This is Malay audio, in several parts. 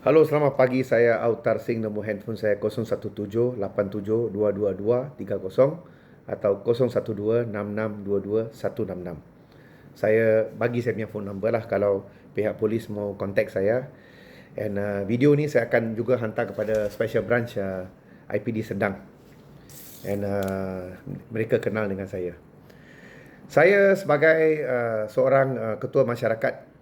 Halo, selamat pagi. Saya Autar Singh. Nombor handphone saya 0178722230 atau 0126622166. Saya bagi saya punya phone number lah kalau pihak polis mau contact saya. And video ni saya akan juga hantar kepada Special Branch IPD Sedang. And mereka kenal dengan saya. Saya sebagai seorang ketua masyarakat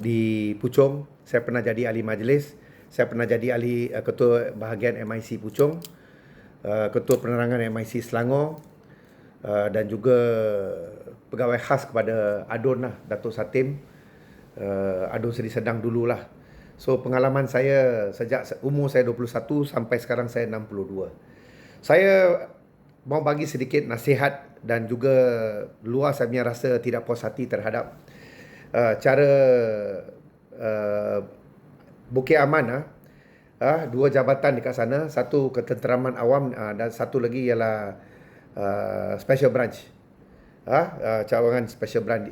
di Puchong, saya pernah jadi ahli majlis, saya pernah jadi ahli ketua bahagian MIC Puchong, ketua penerangan MIC Selangor, dan juga pegawai khas kepada Adun lah, Datuk Satim, Adun Seri Sedang dululah. So pengalaman saya sejak umur saya 21 sampai sekarang saya 62. Saya mau bagi sedikit nasihat dan juga luar saya punya rasa tidak puas hati terhadap cara Bukit Aman dua jabatan dekat sana, satu ketenteraman awam dan satu lagi ialah Special Branch, cawangan Special Branch.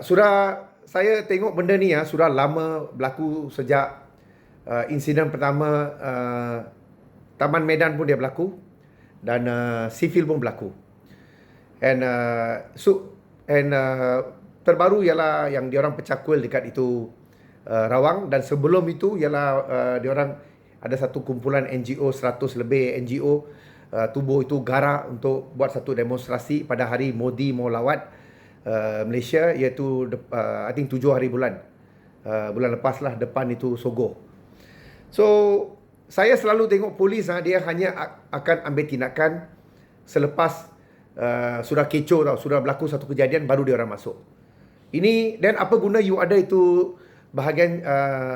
Sudah saya tengok benda ni sudah lama berlaku sejak insiden pertama Taman Medan pun dia berlaku dan sivil pun berlaku. And terbaru ialah yang diorang pecah kuil dekat itu Rawang, dan sebelum itu ialah diorang ada satu kumpulan NGO, 100 lebih NGO tubuh itu garak untuk buat satu demonstrasi pada hari Modi mau lawat Malaysia, iaitu I think 7 hari bulan lepas lah, depan itu Sogo. So saya selalu tengok polis dia hanya akan ambil tindakan selepas sudah kecoh tau, sudah berlaku satu kejadian baru dia orang masuk. Ini, dan apa guna you ada itu bahagian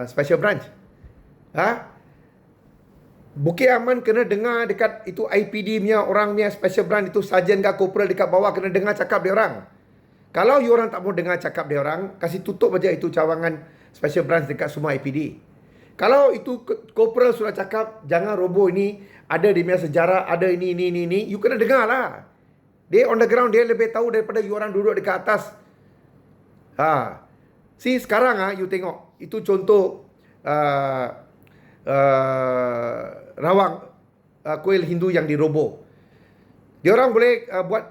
Special Branch? Bukit Aman kena dengar dekat itu IPD punya orang punya Special Branch itu, sarjan ke corporal dekat bawah kena dengar cakap dia orang. Kalau you orang tak mau dengar cakap dia orang, kasih tutup aja itu cawangan Special Branch dekat semua IPD. Kalau itu corporal sudah cakap jangan roboh, ini ada di punya sejarah, ada ini, you kena dengar lah. Dia on the ground, dia lebih tahu daripada you orang duduk dekat atas. See sekarang you tengok itu contoh Rawang, kuil Hindu yang diroboh. Diorang boleh buat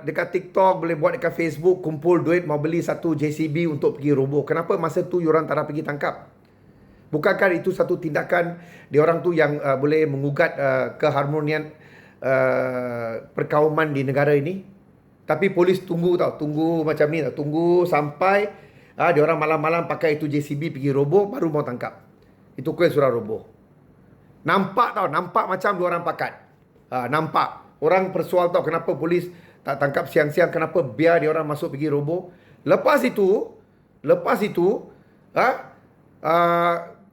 dekat TikTok, boleh buat dekat Facebook, kumpul duit mau beli satu JCB untuk pergi roboh. Kenapa masa tu diorang tak nak pergi tangkap? Bukankah itu satu tindakan diorang tu yang boleh mengugat keharmonian perkauman di negara ini? Tapi polis tunggu macam ni, tunggu sampai diorang malam-malam pakai itu JCB pergi roboh baru mau tangkap. Itu kuil surah roboh. Nampak macam diorang pakat. Nampak. Orang persoal kenapa polis tak tangkap siang-siang, kenapa biar diorang masuk pergi roboh. Lepas itu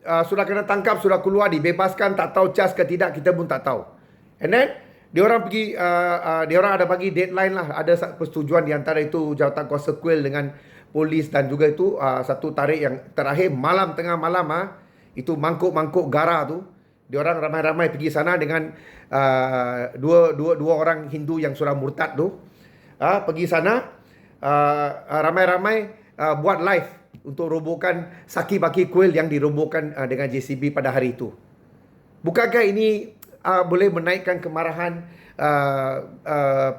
sudah kena tangkap, sudah keluar, dibebaskan, tak tahu cas ke tidak, kita pun tak tahu. And then diorang pergi, diorang ada bagi deadline lah, ada persetujuan di antara itu jawatan kuasa kuil dengan polis, dan juga itu satu tarikh yang terakhir tengah malam itu mangkuk-mangkuk gara tu, diorang ramai-ramai pergi sana dengan dua orang Hindu yang sudah murtad tu, pergi sana ramai-ramai buat live untuk robohkan saki-baki kuil yang dirobohkan dengan JCB pada hari itu. Bukankah ini boleh menaikkan kemarahan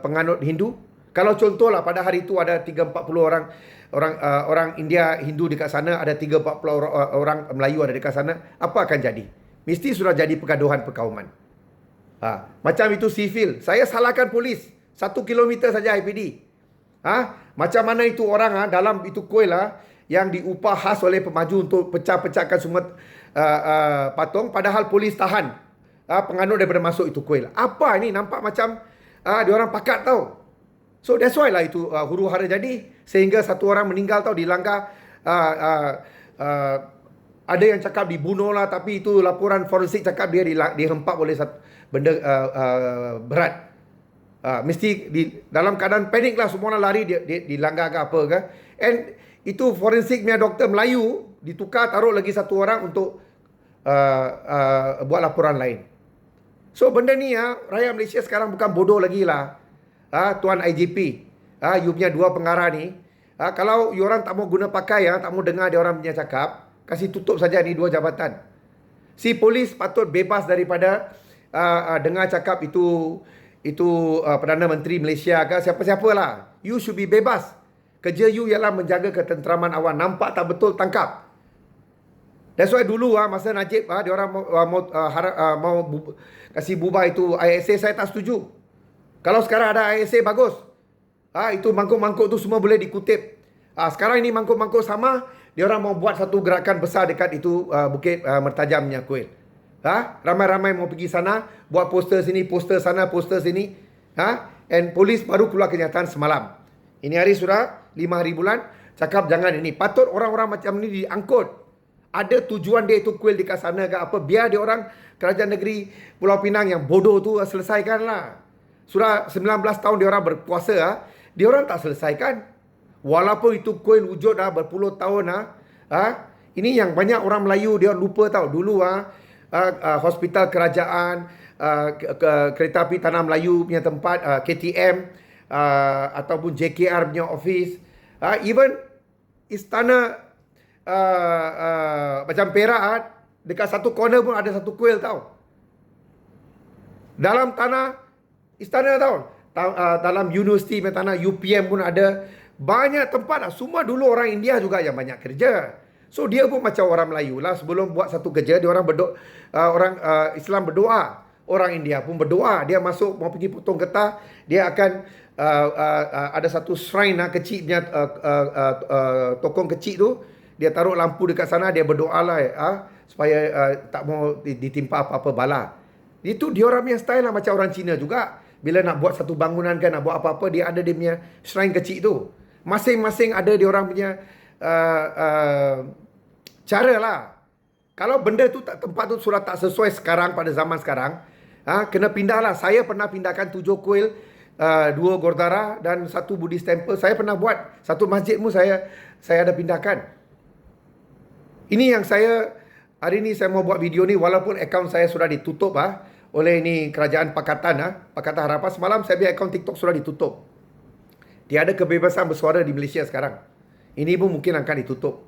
penganut Hindu? Kalau contohlah pada hari itu ada 3-40 orang India Hindu dekat sana, ada 3-40 orang Melayu ada dekat sana, apa akan jadi? Mesti sudah jadi pergaduhan perkauman. Macam itu sivil. Saya salahkan polis. 1 kilometer saja IPD. Macam mana itu orang dalam itu kuil yang diupah khas oleh pemaju untuk pecah-pecahkan semua patung, padahal polis tahan penganut daripada masuk itu kuil. Apa ini? Nampak macam diorang pakat tau. So that's why lah itu huru-hara jadi, sehingga satu orang meninggal tau, dilanggar. Ada yang cakap dibunuh lah, tapi itu laporan forensik cakap dia dihempap oleh benda berat. Mesti dalam keadaan panik lah, semua orang lari, dia dilanggar ke apa ke. And itu forensiknya doktor Melayu ditukar, taruh lagi satu orang untuk buat laporan lain. So benda ni rakyat Malaysia sekarang bukan bodoh lagi lah. Tuan IGP, you punya dua pengarah ni, Kalau you orang tak mau guna pakai, tak mau dengar dia orang punya cakap, kasih tutup saja ni 2 jabatan. Si polis patut bebas daripada dengar cakap itu Perdana Menteri Malaysia ke siapa-siapalah. You should be bebas. Kerja you ialah menjaga ketenteraman awam. Nampak tak betul, tangkap. That's why dulu masa Najib dia orang mau kasih bubar itu ISA, saya tak setuju. Kalau sekarang ada ISA, bagus. Itu mangkuk-mangkuk tu semua boleh dikutip. Sekarang ini mangkuk-mangkuk sama, dia orang mau buat satu gerakan besar dekat itu Bukit Mertajamnya Kuil. Ramai-ramai mau pergi sana, buat poster sini, poster sana, poster sini. And polis baru keluar kenyataan semalam. Ini hari sudah 5 hari bulan, cakap jangan ini. Patut orang-orang macam ni diangkut. Ada tujuan dia itu kuil dekat sana ke apa, biar dia orang kerajaan negeri Pulau Pinang yang bodoh tu selesaikanlah. Sudah 19 tahun dia orang berkuasa, dia orang tak selesaikan. Walaupun itu kuil wujud berpuluh tahun ini yang banyak orang Melayu dia lupa tahu. Dulu hospital kerajaan, kereta api Tanah Melayu punya tempat, KTM ataupun JKR punya office, even istana macam Perak, dekat satu corner pun ada satu kuil tau. Dalam tanah istana tau, dalam universiti punya tanah UPM pun ada. Banyak tempat semua dulu orang India juga yang banyak kerja. So dia pun macam orang Melayu lah, sebelum buat satu kerja dia orang berdoa, orang Islam berdoa, orang India pun berdoa. Dia masuk mau pergi potong getah, dia akan ada satu shrine kecil punya tokong kecil tu. Dia taruh lampu dekat sana, dia berdoa lah supaya tak mau ditimpa apa-apa bala. Itu dia orang punya style lah, macam orang Cina juga. Bila nak buat satu bangunan kan, nak buat apa-apa, dia ada dia punya shrine kecil tu. Masing-masing ada dia orang punya cara lah. Kalau benda tu tempat tu sudah tak sesuai sekarang, pada zaman sekarang, kena pindah lah. Saya pernah pindahkan 7 kuil, 2 Gurdwara dan 1 Buddhist temple. Saya pernah buat. Satu masjid pun saya ada pindahkan. Ini yang hari ni saya mau buat video ni, walaupun akaun saya sudah ditutup oleh ini kerajaan Pakatan Harapan. Semalam saya punya akaun TikTok sudah ditutup. Tiada kebebasan bersuara di Malaysia sekarang. Ini pun mungkin akan ditutup.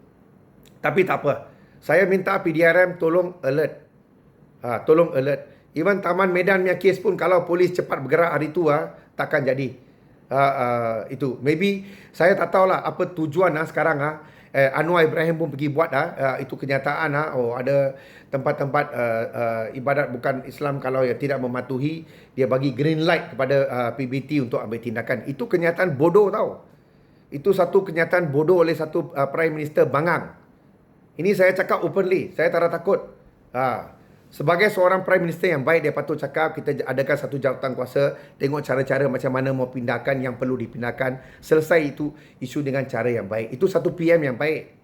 Tapi tak apa. Saya minta PDRM tolong alert. Tolong alert. Even Taman Medan punya kes pun, kalau polis cepat bergerak hari tu takkan jadi. Itu. Maybe saya tak tahulah apa tujuan sekarang Anwar Ibrahim pun pergi buat itu kenyataan ada tempat-tempat ibadat bukan Islam, kalau yang tidak mematuhi, dia bagi green light kepada PBT untuk ambil tindakan. Itu kenyataan bodoh tau. Itu satu kenyataan bodoh oleh satu Prime Minister bangang. Ini saya cakap openly, saya tak ada takut. Sebagai seorang Prime Minister yang baik, dia patut cakap kita adakan satu jawatan kuasa, tengok cara-cara macam mana mau pindahkan yang perlu dipindahkan, selesai itu isu dengan cara yang baik. Itu satu PM yang baik.